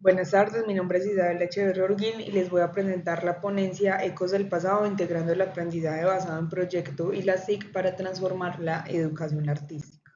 Buenas tardes, mi nombre es Isabel Echeverri Orguín y les voy a presentar la ponencia Ecos del Pasado, integrando el aprendizaje basado en proyecto y las TIC para transformar la educación artística.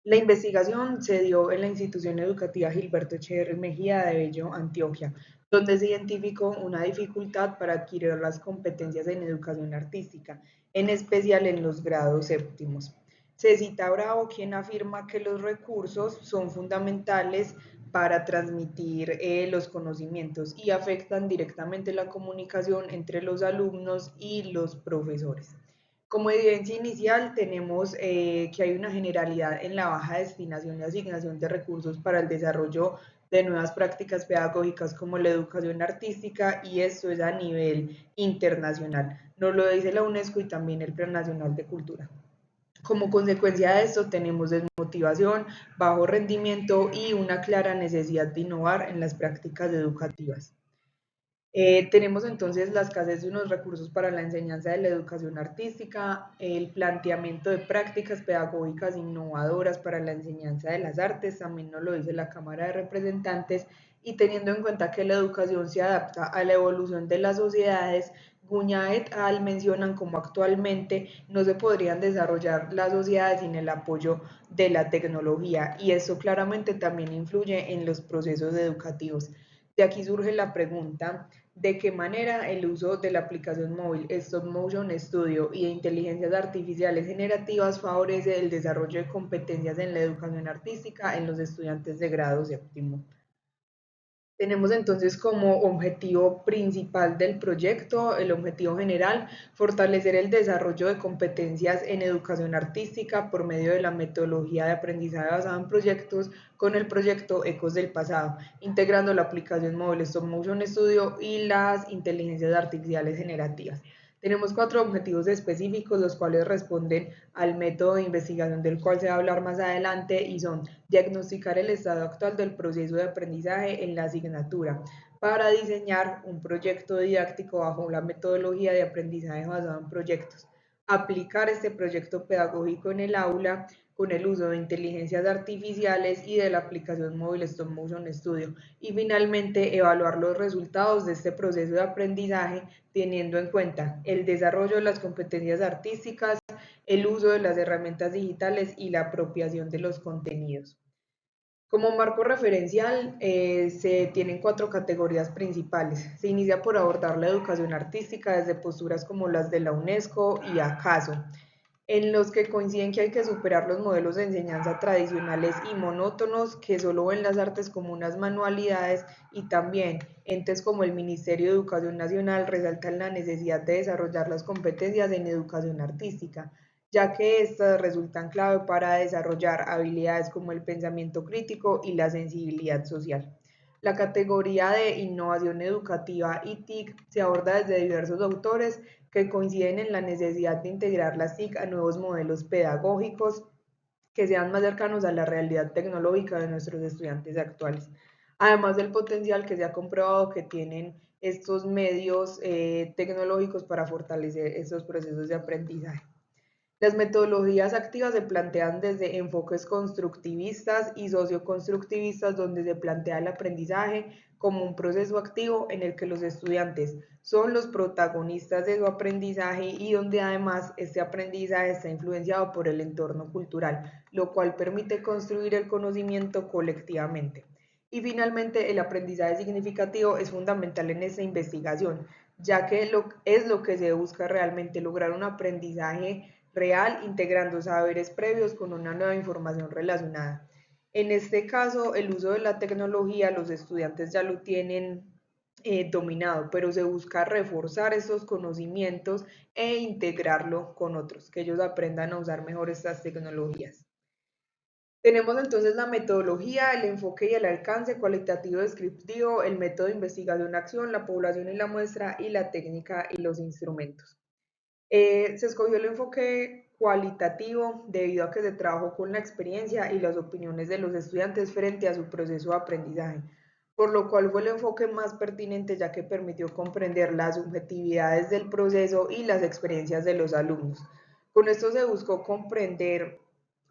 La investigación se dio en la institución educativa Gilberto Echeverri Mejía de Bello, Antioquia, donde se identificó una dificultad para adquirir las competencias en educación artística, en especial en los grados séptimos. Se cita a Bravo, quien afirma que los recursos son fundamentales para transmitir los conocimientos y afectan directamente la comunicación entre los alumnos y los profesores. Como evidencia inicial, tenemos que hay una generalidad en la baja destinación y asignación de recursos para el desarrollo de nuevas prácticas pedagógicas como la educación artística, y esto es a nivel internacional. Nos lo dice la UNESCO y también el Plan Nacional de Cultura. Como consecuencia de esto tenemos desmotivación, bajo rendimiento y una clara necesidad de innovar en las prácticas educativas. Tenemos entonces la escasez de unos recursos para la enseñanza de la educación artística, el planteamiento de prácticas pedagógicas innovadoras para la enseñanza de las artes, también nos lo dice la Cámara de Representantes, y teniendo en cuenta que la educación se adapta a la evolución de las sociedades, Guñá et al mencionan como actualmente no se podrían desarrollar las sociedades sin el apoyo de la tecnología, y eso claramente también influye en los procesos educativos. De aquí surge la pregunta: ¿de qué manera el uso de la aplicación móvil Stop Motion Studio y de inteligencias artificiales generativas favorece el desarrollo de competencias en la educación artística en los estudiantes de grado séptimo? Tenemos entonces como objetivo principal del proyecto, el objetivo general, fortalecer el desarrollo de competencias en educación artística por medio de la metodología de aprendizaje basado en proyectos con el proyecto Ecos del Pasado, integrando la aplicación móvil Stop Motion Studio y las inteligencias artificiales generativas. Tenemos 4 objetivos específicos, los cuales responden al método de investigación del cual se va a hablar más adelante, y son: diagnosticar el estado actual del proceso de aprendizaje en la asignatura para diseñar un proyecto didáctico bajo la metodología de aprendizaje basado en proyectos, aplicar este proyecto pedagógico en el aula con el uso de inteligencias artificiales y de la aplicación móvil Stop Motion Studio, y finalmente evaluar los resultados de este proceso de aprendizaje teniendo en cuenta el desarrollo de las competencias artísticas, el uso de las herramientas digitales y la apropiación de los contenidos. Como marco referencial, se tienen 4 categorías principales. Se inicia por abordar la educación artística desde posturas como las de la UNESCO y ACASO, en los que coinciden que hay que superar los modelos de enseñanza tradicionales y monótonos que solo ven las artes como unas manualidades, y también entes como el Ministerio de Educación Nacional resaltan la necesidad de desarrollar las competencias en educación artística, ya que estas resultan clave para desarrollar habilidades como el pensamiento crítico y la sensibilidad social. La categoría de innovación educativa y TIC se aborda desde diversos autores que coinciden en la necesidad de integrar las TIC a nuevos modelos pedagógicos que sean más cercanos a la realidad tecnológica de nuestros estudiantes actuales, además del potencial que se ha comprobado que tienen estos medios tecnológicos para fortalecer estos procesos de aprendizaje. Las metodologías activas se plantean desde enfoques constructivistas y socioconstructivistas, donde se plantea el aprendizaje como un proceso activo en el que los estudiantes son los protagonistas de su aprendizaje y donde además este aprendizaje está influenciado por el entorno cultural, lo cual permite construir el conocimiento colectivamente. Y finalmente, el aprendizaje significativo es fundamental en esta investigación, ya que es lo que se busca realmente: lograr un aprendizaje real, integrando saberes previos con una nueva información relacionada. En este caso, el uso de la tecnología, los estudiantes ya lo tienen dominado, pero se busca reforzar esos conocimientos e integrarlo con otros, que ellos aprendan a usar mejor estas tecnologías. Tenemos entonces la metodología, el enfoque y el alcance cualitativo descriptivo, el método de investigación-acción, la población y la muestra, y la técnica y los instrumentos. Se escogió el enfoque cualitativo debido a que se trabajó con la experiencia y las opiniones de los estudiantes frente a su proceso de aprendizaje, por lo cual fue el enfoque más pertinente, ya que permitió comprender las subjetividades del proceso y las experiencias de los alumnos. Con esto se buscó comprender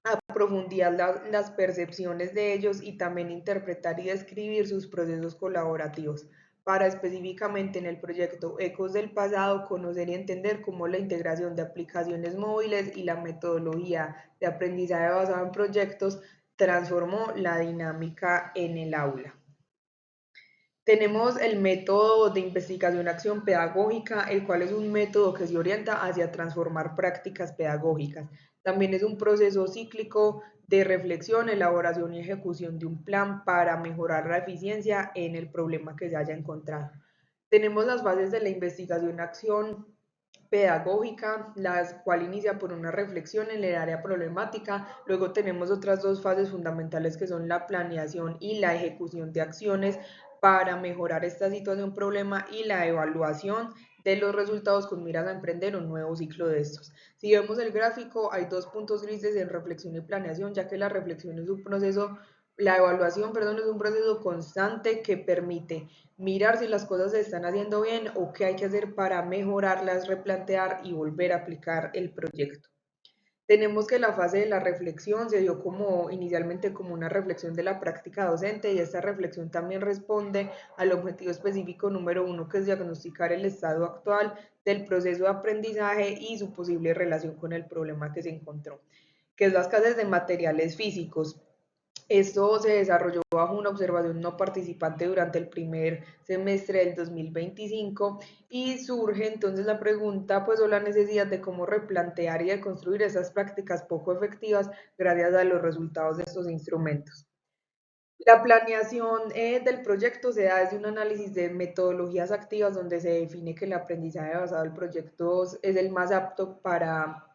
a profundidad las percepciones de ellos y también interpretar y describir sus procesos colaborativos. Para específicamente en el proyecto Ecos del Pasado, conocer y entender cómo la integración de aplicaciones móviles y la metodología de aprendizaje basado en proyectos transformó la dinámica en el aula. Tenemos el método de investigación-acción pedagógica, el cual es un método que se orienta hacia transformar prácticas pedagógicas. También es un proceso cíclico de reflexión, elaboración y ejecución de un plan para mejorar la eficiencia en el problema que se haya encontrado. Tenemos las bases de la investigación-acción pedagógica, la cual inicia por una reflexión en el área problemática. Luego tenemos otras dos fases fundamentales que son la planeación y la ejecución de acciones para mejorar esta situación problema y la evaluación de los resultados con miras a emprender un nuevo ciclo de estos. Si vemos el gráfico, hay dos puntos grises en reflexión y planeación, ya que la reflexión es un proceso, la evaluación, perdón, es un proceso constante que permite mirar si las cosas se están haciendo bien o qué hay que hacer para mejorarlas, replantear y volver a aplicar el proyecto. Tenemos que la fase de la reflexión se dio inicialmente como una reflexión de la práctica docente y esta reflexión también responde al objetivo específico número 1, que es diagnosticar el estado actual del proceso de aprendizaje y su posible relación con el problema que se encontró, que es la escasez de materiales físicos. Esto se desarrolló bajo una observación no participante durante el primer semestre del 2025 y surge entonces la pregunta pues o la necesidad de cómo replantear y de construir esas prácticas poco efectivas gracias a los resultados de estos instrumentos. La planeación del proyecto se da desde un análisis de metodologías activas donde se define que el aprendizaje basado en proyectos es el más apto para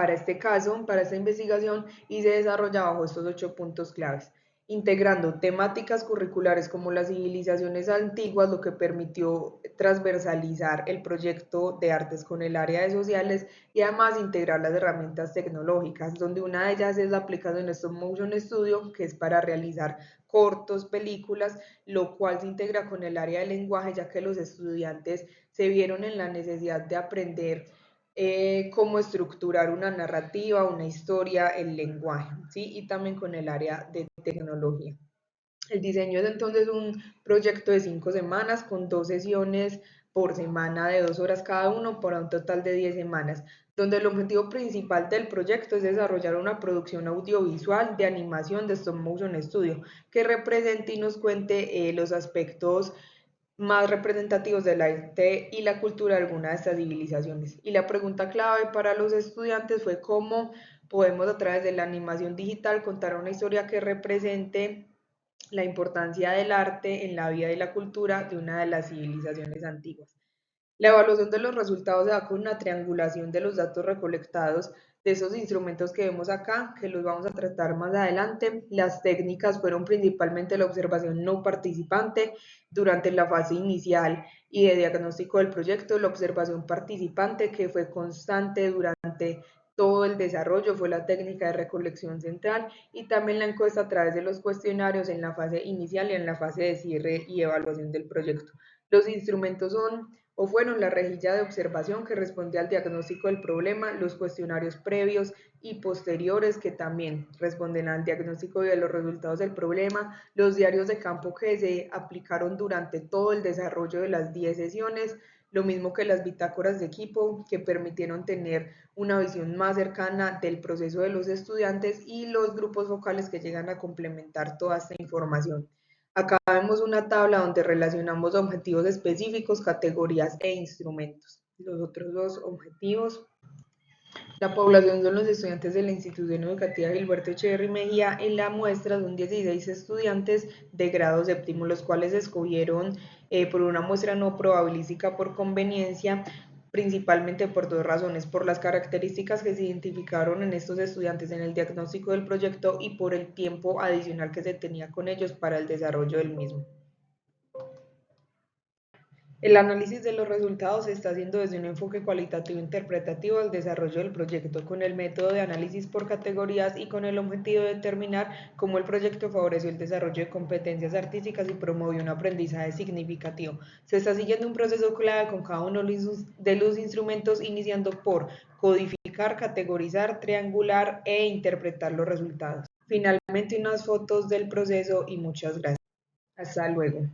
este caso, para esta investigación, y se desarrolla bajo estos 8 puntos claves, integrando temáticas curriculares como las civilizaciones antiguas, lo que permitió transversalizar el proyecto de artes con el área de sociales y además integrar las herramientas tecnológicas, donde una de ellas es la aplicación de Stop Motion Studio, que es para realizar cortos, películas, lo cual se integra con el área de lenguaje, ya que los estudiantes se vieron en la necesidad de aprender cómo estructurar una narrativa, una historia, el lenguaje, ¿sí? Y también con el área de tecnología. El diseño es entonces un proyecto de 5 semanas con 2 sesiones por semana de 2 horas cada uno para un total de 10 semanas, donde el objetivo principal del proyecto es desarrollar una producción audiovisual de animación de Stop Motion Studio que represente y nos cuente los aspectos más representativos del arte y la cultura de alguna de estas civilizaciones. Y la pregunta clave para los estudiantes fue cómo podemos a través de la animación digital contar una historia que represente la importancia del arte en la vida y la cultura de una de las civilizaciones antiguas. La evaluación de los resultados se da con una triangulación de los datos recolectados de esos instrumentos que vemos acá, que los vamos a tratar más adelante. Las técnicas fueron principalmente la observación no participante durante la fase inicial y de diagnóstico del proyecto, la observación participante que fue constante durante todo el desarrollo, fue la técnica de recolección central y también la encuesta a través de los cuestionarios en la fase inicial y en la fase de cierre y evaluación del proyecto. Los instrumentos son o fueron la rejilla de observación que responde al diagnóstico del problema, los cuestionarios previos y posteriores que también responden al diagnóstico y de los resultados del problema, los diarios de campo que se aplicaron durante todo el desarrollo de las 10 sesiones, lo mismo que las bitácoras de equipo que permitieron tener una visión más cercana del proceso de los estudiantes y los grupos focales que llegan a complementar toda esta información. Acá vemos una tabla donde relacionamos objetivos específicos, categorías e instrumentos. Los otros dos objetivos. La población son los estudiantes de la institución educativa Gilberto Echeverry Mejía. En la muestra son 16 estudiantes de grado séptimo, los cuales se escogieron por una muestra no probabilística por conveniencia, principalmente por dos razones, por las características que se identificaron en estos estudiantes en el diagnóstico del proyecto y por el tiempo adicional que se tenía con ellos para el desarrollo del mismo. El análisis de los resultados se está haciendo desde un enfoque cualitativo interpretativo al desarrollo del proyecto, con el método de análisis por categorías y con el objetivo de determinar cómo el proyecto favoreció el desarrollo de competencias artísticas y promovió un aprendizaje significativo. Se está siguiendo un proceso clave con cada uno de los instrumentos, iniciando por codificar clasificar, categorizar, triangular e interpretar los resultados. Finalmente, unas fotos del proceso y muchas gracias. Hasta luego.